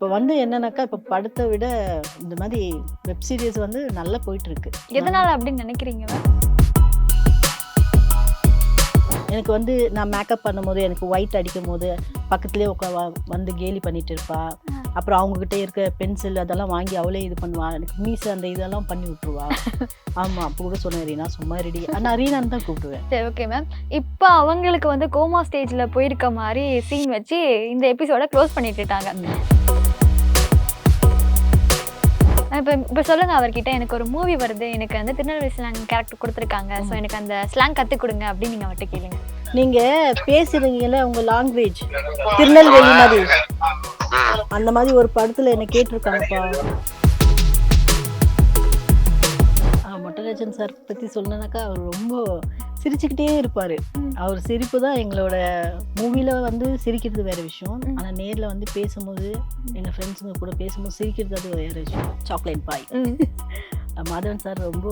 இப்ப வந்து என்னன்னாக்கா, இப்ப படத்த விட இந்த மாரி வெப் சீரிஸ் வந்து நல்லா போயிட்டுருக்கு. எதனால அப்படின்னு நினைக்கிறீங்க மேம்? எனக்கு வந்து நான் மேக்கப் பண்ணும்போது, எனக்கு ஒயிட் அடிக்கும்போது, பக்கத்திலேயே வந்து கேலி பண்ணிட்டு இருப்பா. அப்புறம் அவங்ககிட்ட இருக்க பென்சில் அதெல்லாம் வாங்கி அவளே இது பண்ணுவா. எனக்கு மீசை அந்த இதெல்லாம் பண்ணி விட்டுருவா. ஆமா. அப்போ கூட சொன்னேன், "ரீனா சும்மா இருடி." நான் ரீனான்னு தான் கூப்பிடுவேன். சரி, ஓகே மேம். இப்ப அவங்களுக்கு வந்து கோமா ஸ்டேஜ்ல போயிருக்க மாரி சீன் வச்சு இந்த எபிசோட க்ளோஸ் பண்ணிட்டுட்டாங்க. இப்ப சொல்லுங்க அவர்கிட்ட, எனக்கு ஒரு மூவி வருது, எனக்கு வந்து திருநெல்வேலி ஸ்லாங் கேரக்டர் குடுத்துருக்காங்க. ஸோ எனக்கு அந்த ஸ்லாங் கத்துக் குடுங்க அப்படின்னு நீங்க அவர்ட்ட கேளுங்க. நீங்க பேசுறீங்கல்ல உங்க லாங்குவேஜ் திருநெல்வேலி மாதிரி, அந்த மாதிரி ஒரு படத்துல என்ன கேட்டிருக்காங்கப்பா. மொட்டராஜன் சார் பத்தி சொல்லணும்னாக்கா, அவர் ரொம்ப சிரிச்சுக்கிட்டே இருப்பாரு. அவர் சிரிப்பு தான் எங்களோட மூவில வந்து சிரிக்கிறது வேற விஷயம். ஆனா நேர்ல வந்து பேசும்போது, எங்க ஃப்ரெண்ட்ஸுங்க கூட பேசும்போது சிரிக்கிறது அது வேற விஷயம். Chocolate boy. மாதவன் சார் ரொம்ப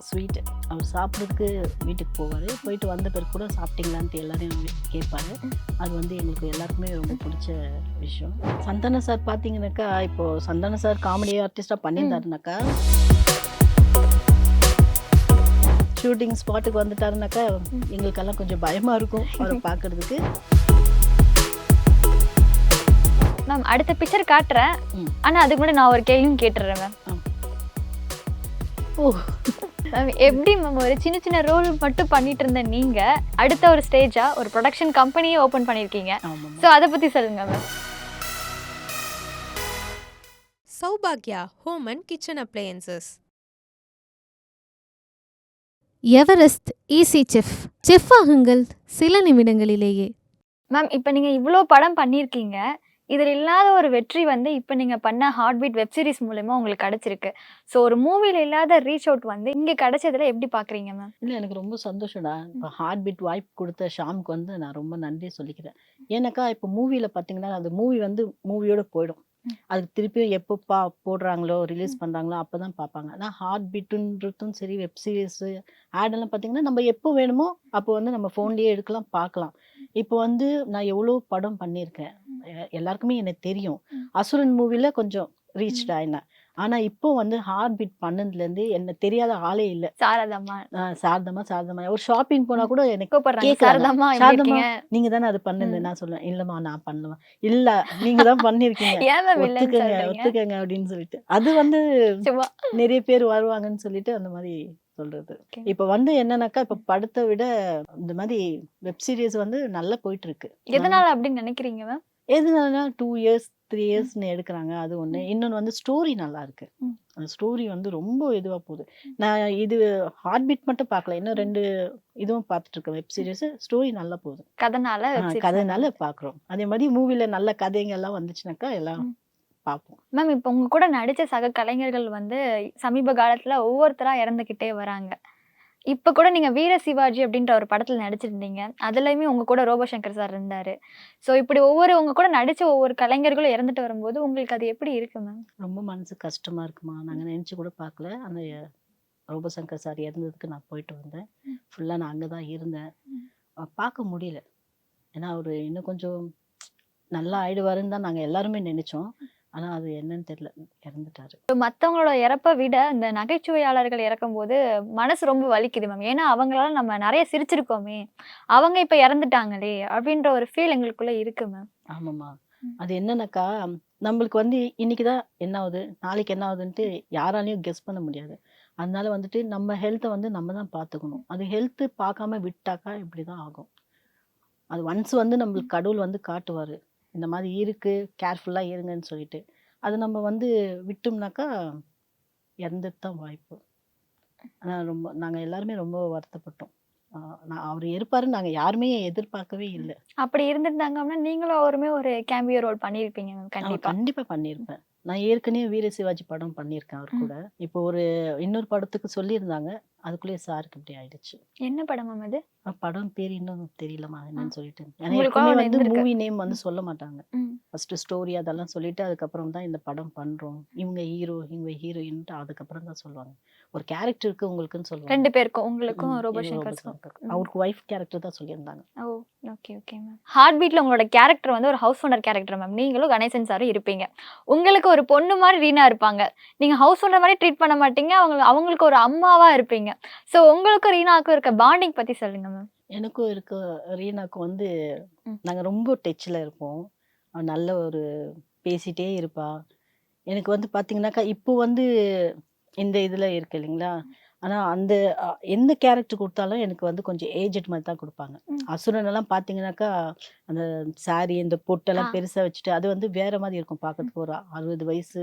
ஸ்வீட். அவர் சாப்பிட்றதுக்கு வீட்டுக்கு போவார். போயிட்டு வந்த பிறகு கூட சாப்பிட்டீங்களான்ட்டு எல்லாரையும் கேட்பாரு. அது வந்து எங்களுக்கு எல்லாருக்குமே ரொம்ப பிடிச்ச விஷயம். சந்தான சார் பார்த்தீங்கன்னாக்கா, இப்போ சந்தான சார் காமெடி ஆர்டிஸ்டாக பண்ணியிருந்தாருனாக்கா, ஷூட்டிங் ஸ்பாட்டுக்கு வந்துட்டாருனாக்கா எங்களுக்கெல்லாம் கொஞ்சம் பயமா இருக்கும் அவரை பார்க்கறதுக்கு. மேம் அடுத்த பிக்சர் காட்டுறேன். ஆனா அதுக்கு முன்னாடி நான் ஒரு கேள்வியும் கேட்டுறேன் மேம். ஓ, மேம் எப்படி மேம் ஒரு சின்ன சின்ன ரோல் மட்டும் பண்ணிட்டு இருந்த நீங்க அடுத்த ஒரு ஸ்டேஜா ஒரு ப்ரொடக்ஷன் கம்பெனியே ஓபன் பண்ணிருக்கீங்க. சோ அத பத்தி சொல்லுங்க மேம். சௌபாக்யா home and kitchen appliances. Everest easy chef ஆகுங்கள் சில நிமிடங்களிலேயே. மேம் இப்ப நீங்க இவ்ளோ படம் பண்ணியிருக்கீங்க. இதுல இல்லாத ஒரு வெற்றி வந்து இப்ப நீங்க பண்ண ஹார்ட் பீட் வெப் சீரிஸ் மூலமா உங்களுக்கு கிடைச்சிருக்கு. ஸோ ஒரு மூவில இல்லாத ரீச் அவுட் வந்து இங்க கிடைச்சதுல எப்படி பாக்குறீங்க மேம்? இல்லை, எனக்கு ரொம்ப சந்தோஷம்டா. இப்போ ஹார்ட் பீட் வாய்ப்பு கொடுத்த ஷாமுக்கு வந்து நான் ரொம்ப நன்றி சொல்லிக்கிறேன். ஏன்னாக்கா இப்போ மூவியில் பார்த்தீங்கன்னா அந்த மூவி வந்து மூவியோட போயிடும். அதுக்கு திருப்பியும் எப்போ போடுறாங்களோ ரிலீஸ் பண்ணுறாங்களோ அப்போ தான் பார்ப்பாங்க. ஆனால் ஹார்ட் பீட்டுன்றதும் சரி, வெப் சீரிஸு ஆடெல்லாம் பார்த்தீங்கன்னா நம்ம எப்போ வேணுமோ அப்போ வந்து நம்ம ஃபோன்லேயே எடுக்கலாம், பார்க்கலாம். இப்போ வந்து நான் எவ்வளோ படம் பண்ணியிருக்கேன். எல்லாருக்குமே எனக்கு தெரியும். அசுரன் மூவியில் கொஞ்சம் ரீச்ட் ஆயினேன். ஆனா இப்போ வந்து ஹார்ட் பீட் பண்ணதுலேருந்து என்ன தெரியாத ஆளே இல்லை. சாரதாம்மா சாரதாமா ஒரு ஷாப்பிங் போனா கூட எனக்கு கூப்பிடுறாங்க. கேக்குறாங்க, சாரதாம்மா எப்படி சாரதாமா இருக்கீங்க? நீங்க தானே அது பண்ணது. நான் சொல்லுவேன், இல்லம்மா நான் பண்ணலமா. இல்ல, நீங்க தான் பண்ணிருக்கீங்க, ஏன் மேம் இல்லன்னு ஒத்துக்கங்க சொல்றீங்க? ஒத்துக்கங்க அப்படின்னு சொல்லிட்டு அது வந்து சும்மா நிறைய பேர் வருவாங்கன்னு சொல்லிட்டு அந்த மாதிரி சொல்றது. இப்ப வந்து என்னன்னாக்கா, இப்ப படத்தை விட இந்த மாதிரி வெப் சீரிஸ் வந்து நல்லா போயிட்டு இருக்கு. எதனால அப்படின்னு நினைக்கிறீங்க மேம்? எதுனாலனா 2 இயர்ஸ் 3 இயர்ஸ்ன்னு எடுக்கிறாங்க. அது ஒண்ணு. இன்னொன்னு வந்து ஸ்டோரி நல்லா இருக்கு. அந்த ஸ்டோரி வந்து ரொம்ப இதுவா போகுது. நான் இது ஹார்ட் பீட் மட்டும் பார்க்கல. இன்னும் 2 இதுவும் பார்த்துட்டு இருக்கேன் வெப் சீரிஸ். ஸ்டோரி நல்லா போகுது. கதனால வெப் சீரிஸ் கதைனால பார்க்குறோம். அதே மாதிரி மூவில நல்ல கதைங்கள்லாம் வந்துச்சுனாக்கா எல்லாம் பார்ப்போம். மேம் இப்போ உங்க கூட நடிச்ச சக கலைஞர்கள் வந்து சமீப காலத்துல ஒவ்வொருத்தரா இறந்துகிட்டே வராங்க. இப்ப கூட நீங்க வீர சிவாஜி அப்படின்ற ஒரு படத்துல நடிச்சிருந்தீங்க. அதுலயுமே உங்க கூட ரோபோசங்கர் சார் இருந்தாரு. சோ இப்படி உங்க கூட நடிச்ச ஒவ்வொரு கலைஞர்களும் இறந்துட்டு வரும்போது உங்களுக்கு அது எப்படி இருக்கு மேம்? ரொம்ப மனசு கஷ்டமா இருக்குமா. நாங்க நினைச்சு கூட பார்க்கல. அந்த ரோபோசங்கர் சார் இறந்ததுக்கு நான் போயிட்டு வந்தேன். ஃபுல்லா நான் அங்க தான் இருந்தேன். பார்க்க முடியல. ஏன்னா அவரு இன்னும் கொஞ்சம் நல்லா ஆயிடுவாருன்னு தான் நாங்க எல்லாருமே நினைச்சோம். ஆனா அது என்னன்னு தெரியல, இறந்துட்டாரு. மத்தவங்களோட இறப்ப விட இந்த நகைச்சுவையாளர்கள் இறக்கும்போது மனசு ரொம்ப வலிக்குது மேம். ஏன்னா அவங்களால நம்ம நிறைய சிரிச்சிருக்கோமே, அவங்க இப்ப இறந்துட்டாங்களே அப்படின்ற ஒரு ஃபீல் எங்களுக்குள்ள இருக்கு மேம். ஆமாம்மா. அது என்னன்னாக்கா, நம்மளுக்கு வந்து இன்னைக்குதான் என்ன ஆகுது, நாளைக்கு என்ன ஆகுதுன்ட்டு யாராலையும் கெஸ் பண்ண முடியாது. அதனால வந்துட்டு நம்ம ஹெல்த்தை வந்து நம்ம தான் பார்த்துக்கணும். அது ஹெல்த்து பார்க்காம விட்டாக்கா இப்படிதான் ஆகும். அது ஒன்ஸ் வந்து நம்மளுக்கு கடவுள் வந்து காட்டுவாரு. இந்த மாதிரி இருக்கு, கேர்ஃபுல்லா இருங்கன்னு சொல்லிட்டு. அது நம்ம வந்து விட்டோம்னாக்கா இறந்துட்டு தான் வாய்ப்பு. ஆனா நாங்க எல்லாருமே ரொம்ப வருத்தப்பட்டோம். நான் அவரு இருப்பாருன்னு நாங்க யாருமே எதிர்பார்க்கவே இல்லை. அப்படி இருந்திருந்தாங்க அப்படின்னா நீங்களும் அவருமே ஒரு கேமியோ ரோல் பண்ணியிருப்பீங்க மேம். கண்டிப்பா கண்டிப்பா பண்ணியிருப்பேன். நான் ஏற்கனவே வீர சிவாஜி படம் பண்ணியிருக்கேன் அவர் கூட. இப்போ ஒரு இன்னொரு படத்துக்கு சொல்லியிருந்தாங்க. அதுக்குள்ளேயே சாருக்கு இப்படி ஆயிடுச்சு. என்ன படம் மேம் அது? படம் பேர் இன்னும் தெரியலம்மா என்னன்னு சொல்லிட்டு. ஏன்னா உங்களுக்கு எப்பவுமே கோவம் வந்து இருந்திருக்கு. மூவி நேம் வந்து சொல்ல மாட்டாங்க. ம். ஃபர்ஸ்ட் ஸ்டோரி அதெல்லாம் சொல்லிட்டு அதுக்கப்புறம் தான் இந்த படம் பண்றோம். இவங்க ஹீரோ, இவங்க ஹீரோயின்ட்டு அதுக்கப்புறம் தான் சொல்லுவாங்க. ஒரு கேரக்டருக்கு உங்களுக்குன்னு சொல்லுவாங்க. 2 பேருக்கும் உங்களுக்கும் ரோபோ இது சங்கருக்கும். ம். அவருக்கு ஒய்ஃப் கேரக்டர் தான் சொல்லியிருந்தாங்க. Oh! Okay, okay ma'am. Heart பீட்ல உங்களோட கேரக்டர் வந்து ஒரு ஹவுஸ் ஓனர் கேரக்டர் மேம். நீங்களும் கணேசன் சாரும் இருப்பீங்க. உங்களுக்கு ஒரு பொண்ணு மாரி ரீனா இருப்பாங்க. நீங்க ஹவுஸ் ஓனர் மாரி ட்ரீட் பண்ண மாட்டீங்க. அவங்களுக்கு ஒரு அம்மாவா இருப்பீங்க. ஸோ உங்களுக்கும் ரீனாவுக்கும் இருக்க பாண்டிங் பத்தி சொல்லுங்க மேம். எனக்கும் இருக்க ரீனாக்கும் வந்து ம். நாங்க ரொம்ப டச்ல இருப்போம். அவ நல்ல ஒரு பேசிட்டே இருப்பா. எனக்கு வந்து பாத்தீங்கன்னாக்கா இப்போ வந்து இந்த இதுல இருக்கு இல்லைங்களா? ஆனா அந்த எந்த கேரக்டர் குடுத்தாலும் எனக்கு வந்து கொஞ்சம் ஏஜ்ட் மாரி தான் குடுப்பாங்க. ம். அசுரனெல்லாம் பாத்தீங்கன்னாக்கா, அந்த சாரி இந்த ஆ. பொட்டெல்லாம் பெருசா வச்சுட்டு அது வந்து வேற மாரி இருக்கும் பாக்கறதுக்கு. ஒரு 60 வயசு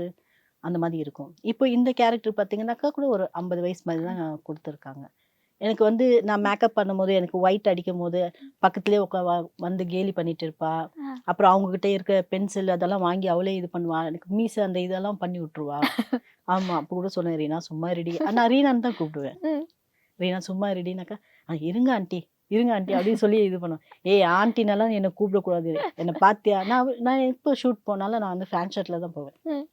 அந்த மாரி இருக்கும். இப்போ இந்த கேரக்டர் பாத்தீங்கன்னாக்கா கூட ஒரு 50 வயசு மாரி தான் குடுத்துருக்காங்க. எனக்கு வந்து நான் மேக்கப் பண்ணும்போது, எனக்கு ஒயிட் அடிக்கும்போது, பக்கத்திலேயே வந்து கேலி பண்ணிட்டு இருப்பா. ஆ. அப்புறம் அவங்ககிட்ட இருக்க பென்சில் அதெல்லாம் வாங்கி அவளே இது பண்ணுவா. எனக்கு மீசை அந்த இதெல்லாம் பண்ணி விட்டுருவா. ஆமா. அப்ப கூட சொன்னேன், "ரீனா சும்மா இருடி." நான் ரீனான்னு தான் கூப்பிடுவேன். ம். ரீனா சும்மா இருடினாக்கா, இருங்க ஆன்ட்டி, இருங்க ஆன்ட்டி" அப்படின்னு சொல்லி இது பண்ணுவேன். "ஏய் ஆன்ட்டினெல்லாம் நீ என்ன கூப்பிடக்கூடாது. என்ன பார்த்தியா?" நான் எப்போ ஷூட் போனாலும் நான் வந்து ஃபேண்ட் ஷர்ட்ல தான் போவேன். ம்.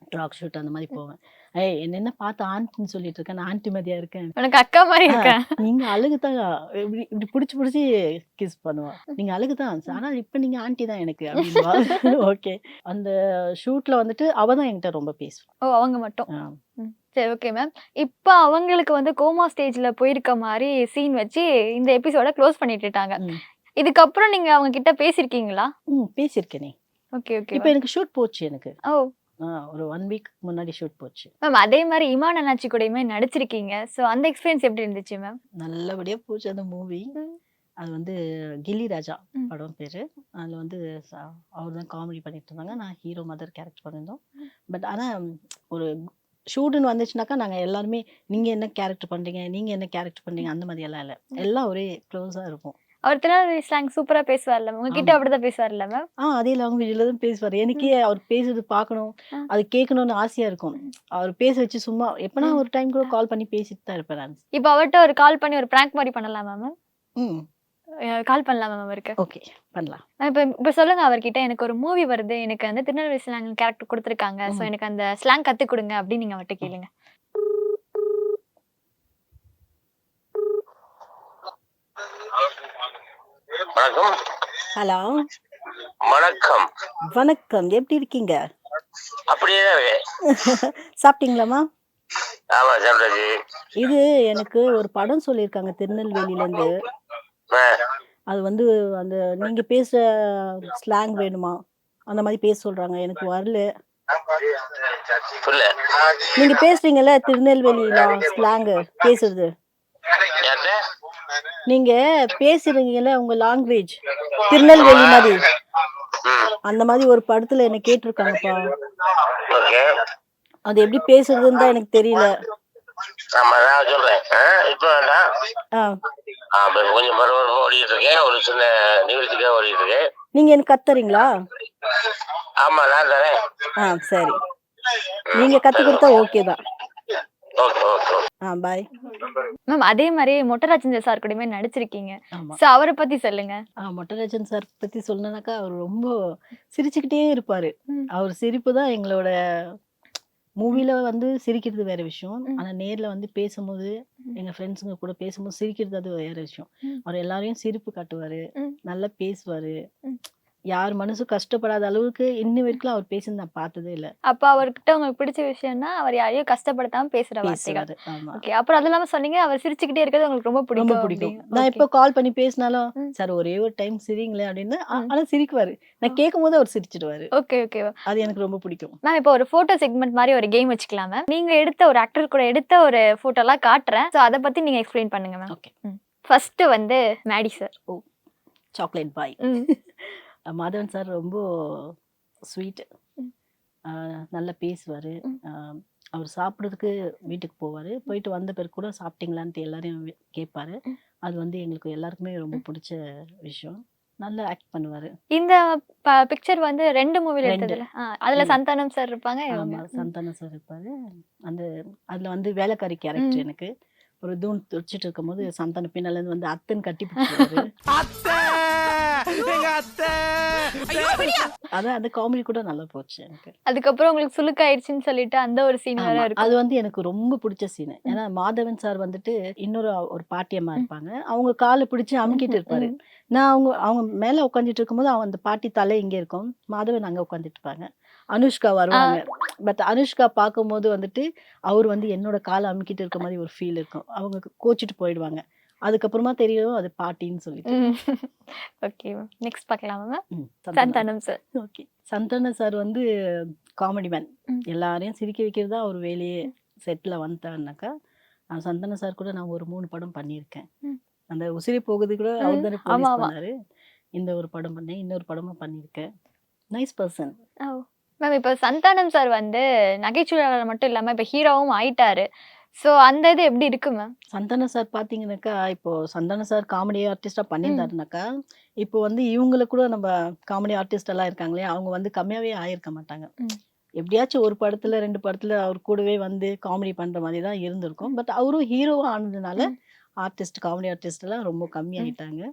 ஃப்ராக் ஷூட் அந்த மாரி போவேன். "ஏய் என்ன பார்த்து ஆன்ட்டின்னு சொல்லிட்டு இருக்க? நான் ஆன்ட்டி மாதிரியா இருக்கேன்?" உனக்கு அக்கா மாரி ஆ, இருக்கேன். நீங்க அழகு தான். இப்படி இப்படி புடிச்சு புடிச்சு கிஸ் பண்ணுவா. நீங்க அழகு தான். ஆனா இப்ப நீங்க ஆன்டி தான் எனக்கு அப்படின்னுவா. ஓகே. அந்த ஷூட்ல வந்துட்டு அவ தான் என்கிட்ட ரொம்ப பேசுவா. ஓ! அவங்க மட்டும். ஆ. ம். சரி, ஓகே மேம். இப்ப அவங்களுக்கு வந்து கோமா ஸ்டேஜ்ல போயிருக்க மாரி சீன் வச்சு இந்த எபிசோட க்ளோஸ் பண்ணிட்டுட்டாங்க. ம். இதுக்கப்புறம் நீங்க அவங்க கிட்ட பேசியிருக்கீங்களா? பேசியிருக்கேனே. ஓகே, ஓகே இப்ப மேம். எனக்கு ஷூட் போச்சு எனக்கு. ஓ! ஒரு 1 வீக் முன்னாடி ஷூட் போச்சு. மேம் அதே மாரி இமான் அண்ணாச்சி கூடயுமே நடிச்சிருக்கீங்க. ஸோ அந்த எக்ஸ்பீரியன்ஸ் எப்படி இருந்துச்சு மேம்? நல்லபடியா போச்சு அந்த மூவி. ம். அது வந்து கில்லி ராஜா ம். படம் பேரு. அதுல வந்து அவர் தான் காமெடி பண்ணிட்டு இருந்தாங்க. நான் ஹீரோ மதர் கேரக்டர் பண்ணியிருந்தோம். பட் ஆனா ஒரு ஷூட்டுன்னு வந்துச்சுனாக்கா நாங்க எல்லாருமே நீங்க என்ன கேரக்டர் பண்றீங்க? நீங்க என்ன கேரக்டர் பண்றீங்க? அந்த மாரி எல்லாம் இல்ல. எல்லாம் ஒரே க்ளோஸா இருப்போம். அவர் திருநெல்வேலி ஸ்லாங் சூப்பரா பேசுவார்ல. உங்ககிட்ட ஆமா. அப்படிதான் பேசுவார்ல மேம்? அதே லாங்குவேஜ்ல தான் பேசுவாரு. எனக்கே அவர் பேசுறது பார்க்கணும், ஆ. அது கேட்கணும்னு ஆசையா இருக்கும். அவர் பேச வச்சு சும்மா எப்பனா ம். ஒரு டைம் கூட கால் பண்ணி பேசிட்டு தான் இருப்பேன் நானு. இப்ப அவர்ட்ட ஒரு கால் பண்ணி ஒரு பிராங்க் மாரி பண்ணலாமா மேம்? ம். கால் பண்ணலாமா மேம் அவருக்கு? ஓகே. பண்ணலாம். இப்ப இப்ப சொல்லுங்க அவர்கிட்ட, எனக்கு ஒரு மூவி வருது. எனக்கு வந்து திருநெல்வேலி ஸ்லாங் கேரக்டர் குடுத்துருக்காங்க. ஸோ ம். எனக்கு அந்த ஸ்லாங் கத்துக் குடுங்க அப்படின்னு நீங்க அவர்ட்ட கேளுங்க. வணக்கம். ஹலோ. வணக்கம். வணக்கம். எப்படி இருக்கீங்க? அப்படியே தான் இருக்கு. சாப்பிட்டீங்களாம்மா? ஆமா சாப்பிட்டாச்சு. இது எனக்கு ஒரு படம் சொல்லியிருக்காங்க திருநெல்வேலியிலேருந்து. ஆ, அது வந்து அந்த நீங்க பேசுற ஸ்லாங் வேணுமா? அந்த மாரி பேச சொல்றாங்க. எனக்கு வரல. புரியல. நீங்க பேசுறீங்கல்ல திருநெல்வேலியில ஸ்லாங்கு பேசுறது. யார்ட்ட? நீங்க பேசுறீங்கல்ல உங்க லாங்குவேஜ் திருநெல்வேலி மாரி. ம், அந்த மாரி ஒரு படத்துல என்ன கேட்டிருக்காங்கப்பா. ஓகே. அது எப்படி பேசுறதுன்னு தான் எனக்கு தெரியல. ஆமா நான் சொல்றேன். இப்போ வேண்டாம். ஆ. இப்ப கொஞ்சம் பரபரப்பா ஓடிட்டு இருக்கேன். ஒரு சின்ன நிகழ்ச்சிக்காக ஓடிட்டு இருக்கேன். நீங்க எனக்கு கத்துறீங்களா? ஆமா நான் தரேன். சரி. நீங்க கத்து கொடுத்தா ஓகே தான். Okay okay. பாய். மேம் அதே மாரி மொட்டராஜேந்திர சார் கூடயுமே நடிச்சிருக்கீங்க. ஆமா. ஸோ அவர பத்தி சொல்லுங்க. மொட்டராஜன் சார் பத்தி சொல்லணும்னாக்கா அவர் ரொம்ப சிரிச்சுக்கிட்டே இருப்பாரு. ம். அவர் சிரிப்பு தான் எங்களோட மூவில வந்து சிரிக்கிறது வேற விஷயம். ம். ஆனா நேர்ல வந்து பேசும்போது, ம். எங்க ஃப்ரெண்ட்ஸுங்க கூட பேசும்போது சிரிக்கிறது அது வேற விஷயம். ம். அவர் எல்லாரையும் சிரிப்பு காட்டுவாரு. ம். நல்லா பேசுவாரு. ம். யார் மனசும் கஷ்டப்படாத அளவுக்கு இன்னி வரைக்கும் அவர் பேசி நான் பார்த்ததே இல்ல. அப்ப அவர்கிட்ட உங்களுக்கு பிடிச்ச விஷயம்னா, அவர் யாரையும் கஷ்டப்படுத்தாம பேசுற வார்த்தைகள். பேசுவாரு. ஆமா. ஓகே. அப்புறம் அது இல்லாம சொன்னீங்க, அவர் சிரிச்சுக்கிட்டே இருக்கிறது உங்களுக்கு ரொம்ப ரொம்ப பிடிக்கும் பிடிக்கும். அப்படின்னு. நான் ஓகே. எப்போ கால் பண்ணி பேசினாலும், ம். "சார் ஒரே ஒரு டைம் சிரிங்களேன்" அப்படின்னு. ம். ஆனா சிரிக்குவாரு. நான் கேட்கும்போது அவர் சிரிச்சுடுவாரு. Okay, okay. அது எனக்கு ரொம்ப பிடிக்கும். மேம் இப்போ ஒரு ஃபோட்டோ செக்மெண்ட் மாரி ஒரு கேம் வச்சுக்கலாம் மேம். நீங்க எடுத்த ஒரு ஆக்டர் கூட எடுத்த ஒரு ஃபோட்டோலாம் காட்டுறேன். ஸோ அத பத்தி நீங்க எக்ஸ்பிளைன் பண்ணுங்க மேம். ஓகே. ஃபர்ஸ்ட் வந்து மேடி சார். Chocolate boy. ம். மாதவன் சார் ரொம்ப ஸ்வீட். ம். நல்லா பேசுவாரு. ம். அவர் சாப்பிட்றதுக்கு வீட்டுக்கு போவாரு. போயிட்டு வந்த பிறகு கூட சாப்பிட்டீங்களான்ட்டு எல்லாரையும் கேட்பாரு. ம். அது வந்து எங்களுக்கு எல்லாருக்குமே ரொம்ப பிடிச்ச விஷயம். நல்லா ஆக்ட் பண்ணுவாரு. இந்த பிக்சர் வந்து 2 மூவில 2 எடுத்ததுல. அதுல ம். சந்தானம் சார் இருப்பாங்க, இவங்க. ஆமா. சந்தானம் சார் இருப்பாரு. அந்த அதுல வந்து வேலைக்காரி கேரக்டர் ம். எனக்கு. ஒரு தூண் துடிச்சிட்டு இருக்கும்போது சந்தானம் பின்னால இருந்து வந்து அத்தைன்னு கட்டி பிடிச்சிருவாரு. அதான் அந்த காமெடி கூட நல்லா போச்சு எனக்கு. அதுக்கப்புறம் உங்களுக்கு சுளுக்காயிடுச்சுன்னு சொல்லிட்டு அந்த ஒரு சீன் வேற ஆமா. அது இருக்கும். வந்து எனக்கு ரொம்ப பிடிச்ச சீனு. ம். ஏன்னா மாதவன் சார் வந்துட்டு ஒரு பாட்டியம்மா இருப்பாங்க. அவங்க கால பிடிச்சு அமுக்கிட்டு இருப்பாரு. ம். நான் அவங்க அவங்க மேல உட்காந்துட்டு இருக்கும்போது அந்த பாட்டி தலை இங்க இருக்கும். மாதவன் அங்க உட்காந்துட்டு இருப்பாங்க. அனுஷ்கா ஆ. வருவாங்க. பட் அனுஷ்கா பார்க்கும்போது வந்துட்டு, அவரு வந்து என்னோட கால அமுக்கிட்டு இருக்க மாரி ஒரு ஃபீல் இருக்கும். அவங்க கோச்சிட்டு போயிடுவாங்க. அதுக்கப்புறமா தெரியும் அது பாட்டின்னு சொல்லிட்டு. ம். Okay ma'am. நெக்ஸ்ட் பார்க்கலாமா ma'am? Santhanam. Santhanam sir. Okay. Santhanam sir வந்து காமெடி மேன். ம். எல்லாரையும் சிரிக்க வைக்கிறது தான் அவர் வேலையே. செட்ல வந்துட்டாருனாக்கா, சந்தானம் சார் கூட நான் ஒரு 3 படம் பண்ணியிருக்கேன். ம். அந்த உசிறி போகுது கூட அவர் ம். தானே ஆமா, போலீஸ் ஆமா. பண்ணாரு. இந்த ஒரு படம் பண்ணேன். இன்னொரு படமும் பண்ணியிருக்கேன். Nice person. ஓ! மேம் இப்ப சந்தானம் சார் வந்து நகைச்சுவையாளர் மட்டும் இல்லாம இப்ப ஹீரோவும் ஆயிட்டாரு. சோ அந்த இது எப்படி இருக்கு மேம்? சந்தானம் சார் பார்த்தீங்கன்னாக்கா, இப்போ சந்தானம் சார் காமெடி ஆர்டிஸ்ட்டா ம். பண்ணியிருந்தாருனாக்கா, இப்போ வந்து இவங்கள கூட நம்ம காமெடி ஆர்டிஸ்ட் எல்லாம் இருக்காங்க இல்லையா? அவங்க வந்து கம்மியாவே ஆயிருக்க மாட்டாங்க. ம். எப்படியாச்சும் ஒரு படத்துல, 2 படத்துல அவர் கூடவே வந்து காமெடி பண்ற மாதிரி தான் இருந்திருக்கும். பட் அவரும் ஹீரோவா ஆனதுனால, ம். காமெடி ஆர்டிஸ்ட் எல்லாம் ரொம்ப ம். கம்மியாயிட்டாங்க.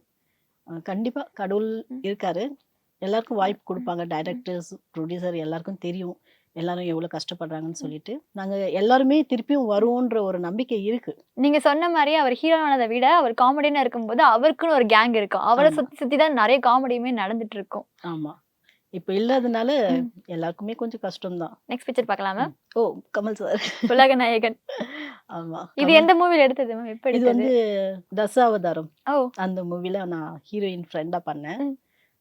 கண்டிப்பா கடவுள் ம். இருக்காரு. எல்லாருக்கும் வாய்ப்பு ம். குடுப்பாங்க. ம். டைரக்டர்ஸ், புரொடியூசர் எல்லாருக்கும் தெரியும். எல்லாரும் எவ்வளோ கஷ்டப்படுறாங்கன்னு சொல்லிட்டு. நாங்க எல்லாருமே திருப்பியும் வருவோன்ற ஒரு நம்பிக்கை இருக்கு. நீங்க சொன்ன மாரி அவர் ஹீரோ ஆனத விட அவர் காமெடியனா இருக்கும்போது அவருக்குன்னு ஒரு கேங் இருக்கும். அவர ஆமா, சுத்தி சுத்தி தான் நெறைய காமெடியுமே நடந்துட்டு இருக்கும். ஆமா. இப்ப இல்லாதனால ம். எல்லாருக்குமே கொஞ்சம் கஷ்டம் தான். நெக்ஸ்ட் பிக்சர் பார்க்கலாமா? ஓ! கமல் சார். உலக நாயகன். ஆமா. இது கமல் எந்த மூவில எடுத்தது மேம்? எப்ப இது எடுத்தது? வந்து தசாவதாரம். ஓ! அந்த மூவில நான் ஹீரோயின் ஃப்ரெண்டா பண்ணேன். ம்.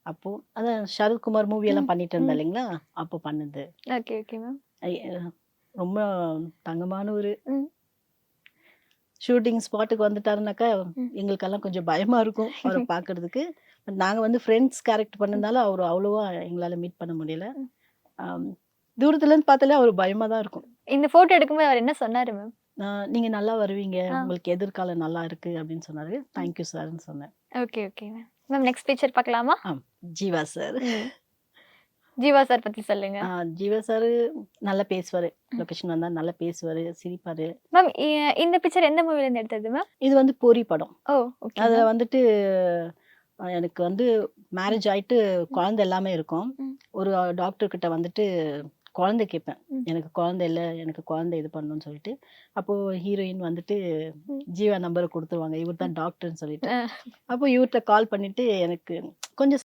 அப்போ அதான் சரத்குமார் மூவி ம். எல்லாம் பண்ணிட்டு இருந்தேன் ம். இல்லைங்களா? அப்போ பண்ணது. Okay, okay ma'am. ஐ ரொம்ப தங்கமான ஒரு ம். ஷூட்டிங் ஸ்பாட்டுக்கு வந்துட்டாருனாக்கா, ம். எங்களுக்கெல்லாம் கொஞ்சம் பயமா இருக்கும் அவர பார்க்கறதுக்கு. பட் நாங்க வந்து ஃப்ரெண்ட்ஸ் கேரக்டர் ம். பண்ணதுனால அவரு அவ்வளவா எங்களால மீட் பண்ண முடியல. ம். அம் தூரத்துல இருந்து பார்த்தாலே அவரு பயமா தான் இருக்கும். இந்த போட்டோ எடுக்கும்போது அவர் என்ன சொன்னாரு மேம்? "நீங்க நல்லா வருவீங்க. ஆ. உங்களுக்கு எதிர்காலம் நல்லா இருக்கு" அப்படின்னு சொன்னாரு. ம். தேங்க் யூ சார்ன்னு சொன்னேன். Okay, okay ma'am. Ma'am next picture பார்க்கலாமா? ஜீவா சார். ம். ஜீவா சார் பத்தி சொல்லுங்க. ஜீவா சார் நல்லா பேசுவாரு. ம். லொகேஷன் வந்தா நல்லா பேசுவாரு, சிரிப்பாரு. மேம் இந்த பிக்சர் எந்த மூவில இருந்து எடுத்தது மேம்? இது வந்து பொறி படம். ஓ! ஓகே அதுல மேம். வந்துட்டு எனக்கு வந்து மேரேஜ் ஆயிட்டு குழந்தை எல்லாமே இருக்கும். ம். ஒரு டாக்டர் கிட்ட வந்துட்டு குழந்தை கேட்பேன். ம். எனக்கு குழந்தை இல்ல. எனக்கு குழந்தை இது பண்ணணும்னு சொல்லிட்டு. அப்போ ஹீரோயின் வந்துட்டு ம். ஜீவா நம்பர குடுத்துருவாங்க. இவர் தான் ம். டாக்டர்ன்னு சொல்லிட்டு. அ. அப்போ இவர்ட்ட கால் பண்ணிட்டு எனக்கு கொஞ்சம்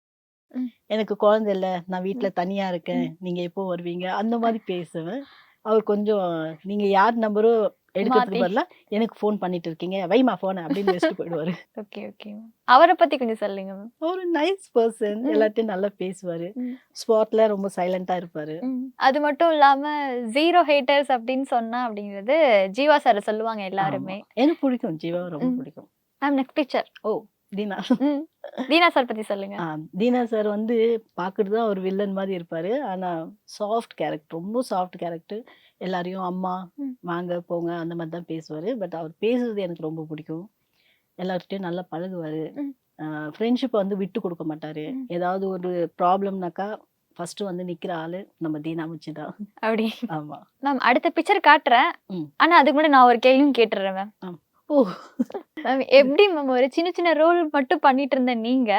ம். எனக்கு குழந்தை இல்ல. நான் வீட்ல ம். தனியா இருக்கேன். ம். நீங்க எப்போ வருவீங்க? அந்த மாரி பேசுவேன். அவர் கொஞ்சம் நீங்க யார் நம்பரோ எடுக்கிறதுக்கு மாத்தி. பதிலா எனக்கு ஃபோன் பண்ணிட்டு இருக்கீங்க. வைம்மா ஃபோன அப்படின்னு வச்சுட்டு போயிடுவாரு. Okay, okay ma'am. அவர பத்தி கொஞ்சம் சொல்லுங்க மேம். ஒரு நைஸ் பெர்சன். ம். எல்லார்ட்டயும் நல்லா பேசுவாரு. ம். ஸ்பாட்ல ரொம்ப சைலண்டா இருப்பாரு. ம். அது மட்டும் இல்லாம 0 ஹேட்டர்ஸ் அப்படின்னு சொன்னா அப்படிங்கிறது ஜீவா சார சொல்லுவாங்க ஆமா. எல்லாருமே. எனக்கு பிடிக்கும். ஜீவாவ ரொம்ப ம். பிடிக்கும். Ma'am next picture. Oh! Dheena. ம். தீனா சார் பத்தி சொல்லுங்க. தீனா சார் வந்து பார்க்கறது தான் ஒரு வில்லன் மாரி இருப்பாரு. ஆனா சாஃப்ட் கேரக்டர். ரொம்ப சாஃப்ட் கேரக்டர். எல்லாரையும் அம்மா, ம். வாங்க, போங்க அந்த மாரி தான் பேசுவாரு. பட் அவர் பேசுறது எனக்கு ரொம்ப பிடிக்கும். எல்லார்கிட்டயும் நல்லா பழகுவாரு. ம். ஃப்ரெண்ட்ஷிப்ப வந்து விட்டு குடுக்க மாட்டாரு. ம். ஏதாவது ஒரு ப்ராப்ளம்னாக்கா ஃபர்ஸ்ட் வந்து நிக்கிற ஆளு நம்ம தீனா மச்சி தான். அப்படி. ஆமா. மேம் அடுத்த பிக்சர் காட்டுறேன். ம். ஆனா அதுக்கு முன்னாடி நான் ஒரு கேள்வியும் கேட்டுறேன் மேம். ஓ! மேம் எப்படி மேம் ஒரு சின்ன சின்ன ரோல் மட்டும் பண்ணிட்டு இருந்த நீங்க,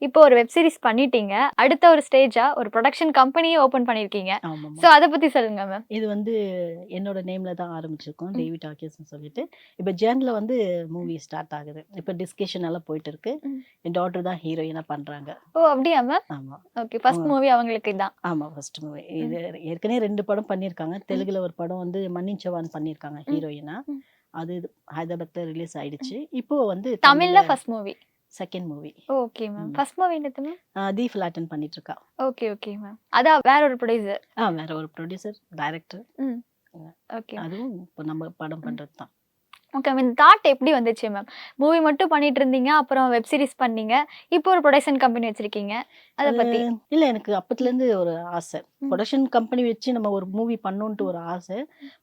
இப்போ ஒரு வெப் சீரிஸ் பண்ணிட்டீங்க. அடுத்த ஒரு ஸ்டேஜா ஒரு புரொடக்ஷன் கம்பெனியே ஓப்பன் பண்ணியிருக்கீங்க. ஆமாமா. சோ அத பத்தி சொல்லுங்க மேம். இது வந்து என்னோட நேம்ல தான் ஆரம்பிச்சிருக்கோம். ம். டேவிட் டாக்கீஸ்ன்னு சொல்லிட்டு. இப்ப ஜேன்ல வந்து மூவி ஸ்டார்ட் ஆகுது. இப்ப டிஸ்கஷன் எல்லாம் போயிட்டு இருக்கு. ம். என் டாட்டர் தான் ஹீரோயினா பண்றாங்க. ஓ! அப்படியா மேம்? ஆமா. ஓகே. ஃபர்ஸ்ட் அவங்க மூவி அவங்களுக்கு இதான். ஆமா ஃபர்ஸ்ட் மூவி. ம். இது ஏற்கனவே 2 படம் பண்ணியிருக்காங்க. ம். தெலுங்குல ஒரு படம் வந்து மன்னின் சவான் பண்ணியிருக்காங்க ம். ஹீரோயினா. ம். அது ஹைதராபாத்ல ரிலீஸ் ம். ஆயிடுச்சு. இப்போ வந்து தமிழ்ல தமிழ்ல first movie. Second movie. Okay ma'am. ம். ஃபர்ஸ்ட் மூவி என்னது மேம்? தி ஃபிளாட்டன் பண்ணிட்டு இருக்கா. Okay, okay ma'am. அதான் வேற ஒரு ப்ரொடியூசர். வேற ஒரு ப்ரொடியூசர், டைரக்டர். ம். ஓகே. அதுவும் இப்போ நம்ம படம் ம். பண்றது தான். Okay ma'am. இந்த தாட் எப்படி வந்துச்சு மேம்? மூவி மட்டும் பண்ணிட்டு இருந்தீங்க. அப்புறம் வெப் சீரிஸ் பண்ணீங்க. இப்போ ஒரு புரொடக்ஷன் கம்பெனி வச்சிருக்கீங்க. அத அது பத்தி. இல்ல எனக்கு அப்பத்துலேருந்து ஒரு ஆசை. ம். புரொடக்ஷன் கம்பெனி வச்சு நம்ம ஒரு மூவி பண்ணணுன்ட்டு ம். ஒரு ஆசை.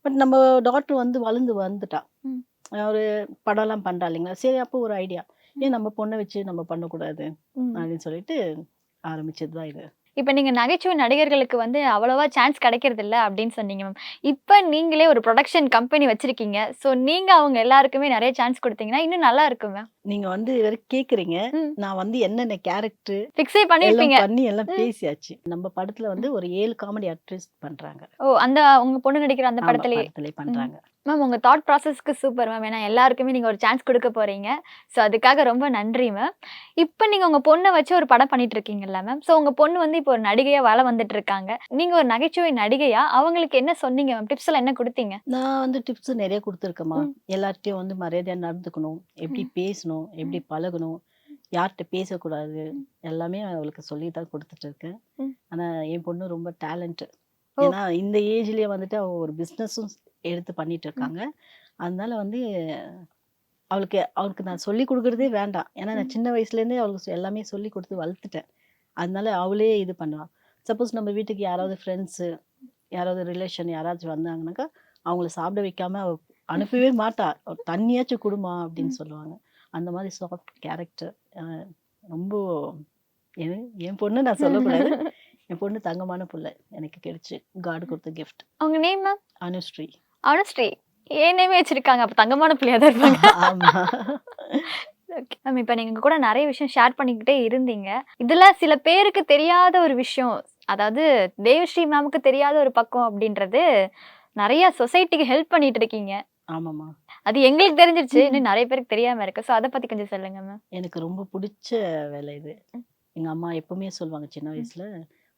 பட் நம்ம டாட்டர் வந்து வளர்ந்து வந்துட்டா. ம். ஒரு படம்லாம் பண்றா இல்லைங்களா? சரி அப்போ ஒரு ஐடியா. ஏன் நம்ம பொண்ணை வச்சு நம்ம பண்ணக்கூடாது ம். அப்படின்னு சொல்லிட்டு ஆரம்பிச்சது தான் இது. இப்ப நீங்க நகைச்சுவை நடிகர்களுக்கு வந்து அவ்வளவா சான்ஸ் கிடைக்கிறது இல்ல அப்படின்னு சொன்னீங்க மேம். இப்ப நீங்களே ஒரு புரொடக்ஷன் கம்பெனி வச்சிருக்கீங்க. சோ நீங்க அவங்க எல்லாருக்குமே நிறைய சான்ஸ் கொடுத்தீங்கன்னா இன்னும் நல்லா இருக்கும் மேம். நீங்க வந்து இதுவரை கேக்குறீங்க, ம். நான் வந்து என்னென்ன கேரக்டர் ஃபிக்ஸே எல்லாம் பண்ணிருப்பீங்க. பண்ணி எல்லாம் பேசியாச்சு. நம்ம படத்துல வந்து ஒரு 7 காமெடி ஆர்டிஸ்ட் பண்றாங்க. ஓ அந்த உங்க பொண்ணு நடிக்கிற அந்த ஆமா, படத்திலேயே. படத்திலே பண்றாங்க. மேம் உங்க தாட் ப்ராசஸ்க்கு சூப்பர் மேம். ஏன்னா எல்லாருக்குமே நீங்க ஒரு சான்ஸ் கொடுக்க போறீங்க. ஸோ அதுக்காக ரொம்ப நன்றி மேம். இப்போ நீங்க உங்க பொண்ணை வச்சு ஒரு படம் பண்ணிட்டு இருக்கீங்கல்ல மேம். ஸோ உங்க பொண்ணு வந்து இப்போ ஒரு நடிகையா வள வந்துட்டு இருக்காங்க. நீங்க ஒரு நகைச்சுவை நடிகையா அவங்களுக்கு என்ன சொன்னீங்க மேம்? டிப்ஸ் எல்லாம் என்ன கொடுத்தீங்க? நான் வந்து டிப்ஸ் நிறைய கொடுத்துருக்கேம்மா. ம். எல்லார்கிட்டயும் வந்து மரியாதையா நடந்துக்கணும், எப்படி பேசணும், எப்படி பழகணும், யார்கிட்ட பேசக்கூடாது, எல்லாமே அவளுக்கு சொல்லி தான் கொடுத்துட்டு இருக்கேன். ம். ஆனா என் பொண்ணு ரொம்ப டேலண்ட். ஓ. ஏன்னா இந்த ஏஜ்லயே வந்துட்டு அவ ஒரு பிஸ்னஸும் எடுத்து பண்ணிட்டு இருக்காங்க. அதனால வந்து அவளுக்கு நான் சொல்லி கொடுக்கறதே வேண்டாம். ஏன்னா நான் சின்ன வயசுலேருந்தே அவளுக்கு எல்லாமே சொல்லி கொடுத்து வளர்த்துட்டேன். அதனால அவளே இது பண்ணுவா. சப்போஸ் நம்ம வீட்டுக்கு யாராவது ஃப்ரெண்ட்ஸு, யாராவது ரிலேஷன் யாராச்சும் வந்தாங்கன்னாக்கா, அவங்கள சாப்பிட வைக்காம அவ அனுப்பவே மாட்டா. "ஒரு தண்ணியாச்சும் குடுமா" அப்படின்னு சொல்லுவாங்க. அந்த மாதிரி சாஃப்ட் கேரக்டர். ரொம்ப என் பொண்ணு நான் சொல்லக்கூடாது. என் பொண்ணு தங்கமான புள்ள. எனக்கு கிடைச்சு காட் கொடுத்த கிஃப்ட். அவங்க நேம் மேம்? அனுஸ்ரீ. அனுஸ்ரீ. ஏன் நேமே வச்சிருக்காங்க. அப்ப தங்கமான பிள்ளையா தான் இருப்பாங்க. ஆமா. Okay ma'am. இப்போ நீங்க கூட நிறைய விஷயம் ஷேர் பண்ணிக்கிட்டே இருந்தீங்க. இதுல சில பேருக்கு தெரியாத ஒரு விஷயம், அதாவது தேவஸ்ரீ மேமுக்கு தெரியாத ஒரு பக்கம் அப்படின்றது நிறைய சொசைட்டிக்கு ஹெல்ப் பண்ணிட்டு இருக்கீங்க. ஆமாம்மா. அது எங்களுக்கு தெரிஞ்சிருச்சு. இன்னும் நிறைய பேருக்கு தெரியாம இருக்கு. ஸோ அதை பத்தி கொஞ்சம் சொல்லுங்க மேம். எனக்கு ரொம்ப பிடிச்ச வேலை இது. எங்க அம்மா எப்பவுமே சொல்லுவாங்க சின்ன வயசுல,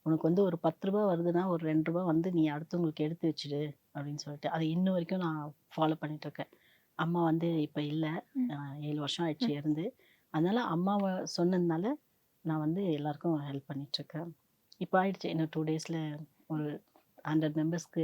"உனக்கு வந்து ஒரு 10 ரூபா வருதுன்னா, ஒரு 2 ரூபா வந்து நீ அடுத்தவங்களுக்கு எடுத்து வச்சுடு" அப்படின்னு சொல்லிட்டு. அது இன்ன வரைக்கும் நான் ஃபாலோ பண்ணிட்டு இருக்கேன். அம்மா வந்து இப்ப இல்ல. 7 வருஷம் ஆயிடுச்சு இறந்து. அதனால அம்மாவ சொன்னதுனால நான் வந்து எல்லாருக்கும் ஹெல்ப் பண்ணிட்டு இருக்கேன். இப்போ ஆயிடுச்சு. இன்னும் 2 டேஸ்ல ஒரு 100 மெம்பர்ஸ்க்கு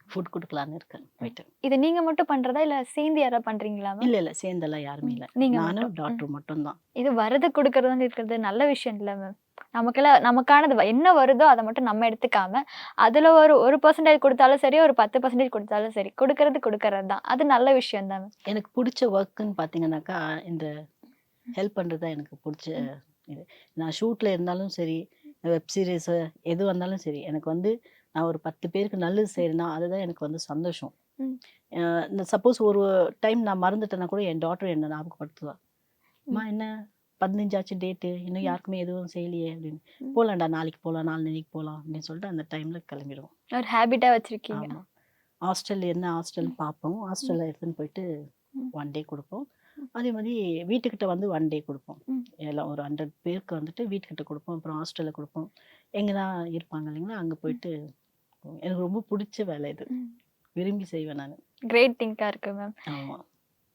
ஃபுட் கொடுக்கலான்னு இருக்கேன் போயிட்டு. இது நீங்க மட்டும் பண்றதா இல்ல சேர்ந்து யாராவது பண்றீங்களா மேம்? இல்ல சேர்ந்தெல்லாம் யாருமே இல்ல. நீங்க நானும் மட்டும். டாக்டர் மட்டும்தான். இது வரது கொடுக்கறதுன்னு இருக்கிறது நல்ல விஷயம் இல்ல மேம். நமக்கெல்லாம் நமக்கானது என்ன வருதோ அதை மட்டும் நம்ம எடுத்துக்காம அதுல ஒரு 1% கொடுத்தாலும் சரி, ஒரு 10% கொடுத்தாலும் சரி, கொடுக்கறது தான். அது நல்ல விஷயம் தான் மேம். எனக்கு பிடிச்ச ஒர்க்குன்னு பார்த்தீங்கன்னாக்கா, இந்த ஹெல்ப் பண்ணுறது தான் எனக்கு பிடிச்ச இது. நான் ஷூட்ல இருந்தாலும் சரி, வெப் சீரிஸு எது வந்தாலும் சரி, எனக்கு வந்து நான் ஒரு 10 பேருக்கு நல்லது செய்கிறேன்னா அதுதான் எனக்கு வந்து சந்தோஷம். ம். சப்போஸ் ஒரு டைம் நான் மறந்துட்டேன்னா கூட என் டாட்டர் என்ன ஞாபகப்படுத்துவா. அம்மா என்ன 15 ஆச்சு டேட்டு, இன்னும் யாருக்குமே எதுவும் செய்யலையே அப்படின்னு. போகலாம்டா, நாளைக்கு போகலாம், நாளன்னைக்கு போகலாம் அப்படின்னு சொல்லிட்டு அந்த டைமில் கிளம்பிடுவோம். ஒரு ஹேபிட்டா வச்சிருக்கீங்க. ஆமாம். ஹாஸ்டல் என்ன ஹாஸ்டல் பார்ப்போம். ஹாஸ்டலில் எடுத்துன்னு போயிட்டு ம். 1 டே கொடுப்போம். அதே மாதிரி வீட்டுக்கிட்ட வந்து 1 டே கொடுப்போம். ம். எல்லாம் ஒரு 100 பேருக்கு வந்துட்டு வீட்டுக்கிட்ட கொடுப்போம். அப்புறம் ஹாஸ்டலில் கொடுப்போம். எங்கெல்லாம் இருப்பாங்க இல்லைங்களா, அங்கே போயிட்டு எனக்கு ரொம்ப பிடிச்ச வேலை இது. ம். விரும்பி செய்வேன் நான். கிரேட் திங்கா இருக்கு மேம். ஆமாம்.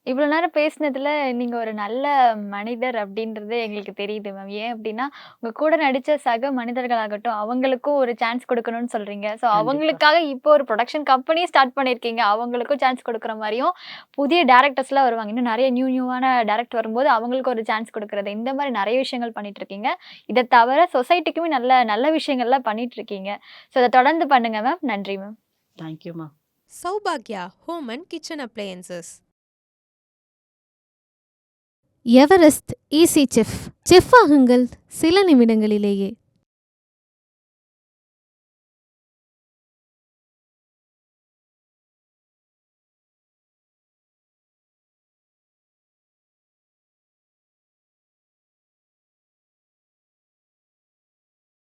இவ்வளவு நேரம் பேசினதுல நீங்க ஒரு நல்ல மனிதர் அப்படின்றது எங்களுக்கு தெரியுது மேம். ஏன் அப்படின்னா உங்க கூட நடிச்ச சக மனிதர்களாகட்டும் அவங்களுக்கும் ஒரு சான்ஸ் கொடுக்கணும்னு சொல்றீங்க. ஸோ கண்டிப்பா. அவங்களுக்காக இப்போ ஒரு ப்ரொடக்ஷன் கம்பெனியும் ஸ்டார்ட் பண்ணியிருக்கீங்க. அவங்களுக்கும் சான்ஸ் கொடுக்குற மாதிரியும் புதிய டேரக்டர்ஸ்லாம் வருவாங்க. இன்னும் நிறைய நியூவான டேரக்டர் வரும்போது அவங்களுக்கு ஒரு சான்ஸ் கொடுக்கறது, இந்த மாதிரி நிறைய விஷயங்கள் பண்ணிட்டு இருக்கீங்க. இதை தவிர சொசைட்டிக்குமே நல்ல நல்ல விஷயங்கள்லாம் பண்ணிட்டு இருக்கீங்க. ஸோ அதை தொடர்ந்து பண்ணுங்க மேம். நன்றி மேம். தேங்க்யூம்மா. Saubhagya Home and Kitchen Appliances. Everest easy chef. Chef ஆகுங்கள் சில நிமிடங்களிலேயே.